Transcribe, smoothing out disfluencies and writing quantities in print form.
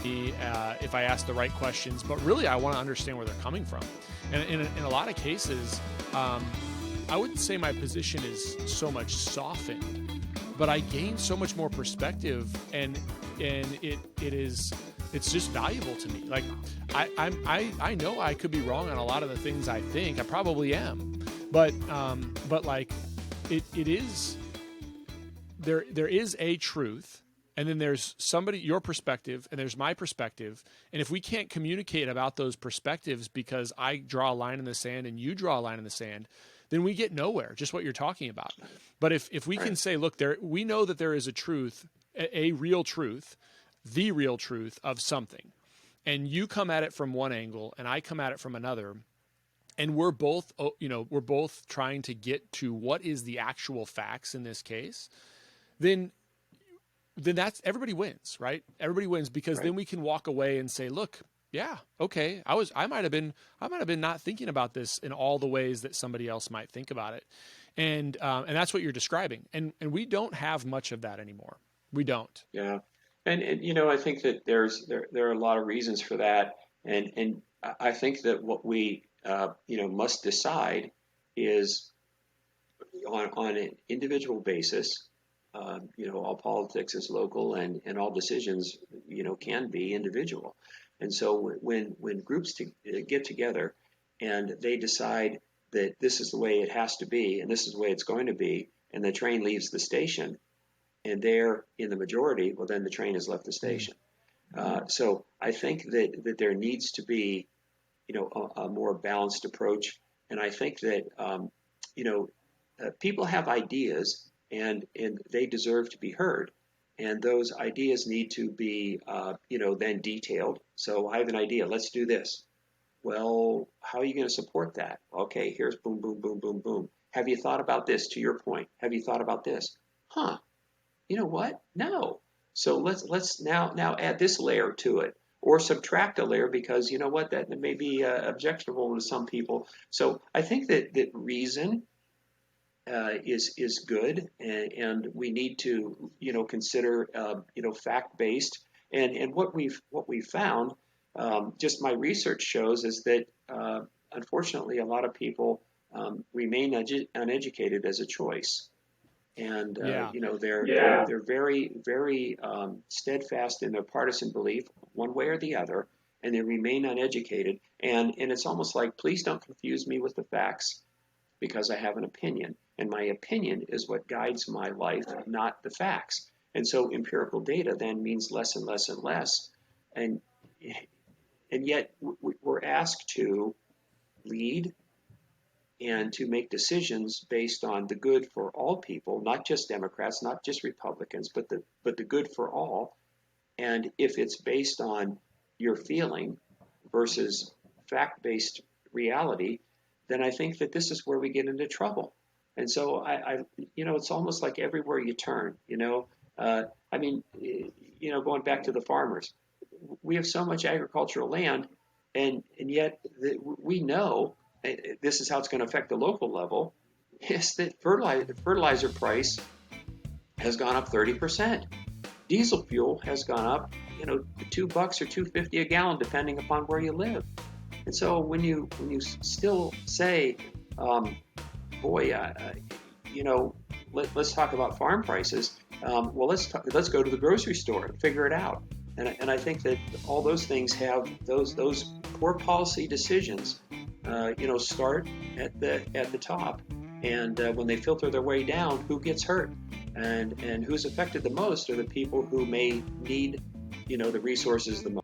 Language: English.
me if I ask the right questions, but really I want to understand where they're coming from. And in a lot of cases, I wouldn't say my position is so much softened, but I gain so much more perspective, and it's just valuable to me. Like I know I could be wrong on a lot of the things I think. I probably am, but like it is, there is a truth, and then there's your perspective, and there's my perspective. And if we can't communicate about those perspectives because I draw a line in the sand and you draw a line in the sand, then we get nowhere, just what you're talking about. But if we can say, look, we know that there is a truth, a real truth, the real truth of something, and you come at it from one angle and I come at it from another, and we're both trying to get to what is the actual facts in this case, then that's, everybody wins, right? Everybody wins, because then we can walk away and say, look, yeah, okay, I might have been not thinking about this in all the ways that somebody else might think about it. And that's what you're describing. And we don't have much of that anymore. We don't. Yeah. And I think that there are a lot of reasons for that. And I think that what we, must decide is on an individual basis. All politics is local, and all decisions, can be individual. And so when groups get together and they decide that this is the way it has to be and this is the way it's going to be, and the train leaves the station and they're in the majority, well, then the train has left the station. So I think that there needs to be, a more balanced approach. And I think that, people have ideas, and they deserve to be heard. And those ideas need to be, then detailed. So I have an idea. Let's do this. Well, how are you going to support that? Okay, here's boom, boom, boom, boom, boom. Have you thought about this? To your point, have you thought about this? Huh? You know what? No. So let's now add this layer to it, or subtract a layer, because you know what, that may be objectionable to some people. So I think that reason is good, and we need to consider fact-based, and what we've found, just my research shows, is that unfortunately a lot of people remain uneducated as a choice, and they're very, very steadfast in their partisan belief one way or the other, and they remain uneducated, and it's almost like, please don't confuse me with the facts, because I have an opinion. And my opinion is what guides my life, not the facts. And so empirical data then means less and less and less. And yet we're asked to lead and to make decisions based on the good for all people, not just Democrats, not just Republicans, but the good for all. And if it's based on your feeling versus fact-based reality, then I think that this is where we get into trouble. And so it's almost like everywhere you turn, going back to the farmers, we have so much agricultural land, and yet we know this is how it's going to affect the local level, is that fertilizer price has gone up 30%. Diesel fuel has gone up, $2 or $2.50 a gallon, depending upon where you live. And so when you still say, let's talk about farm prices. Well, let's go to the grocery store and figure it out. And I think that all those things have those poor policy decisions, start at the top, and when they filter their way down, who gets hurt, and who's affected the most are the people who may need, the resources the most.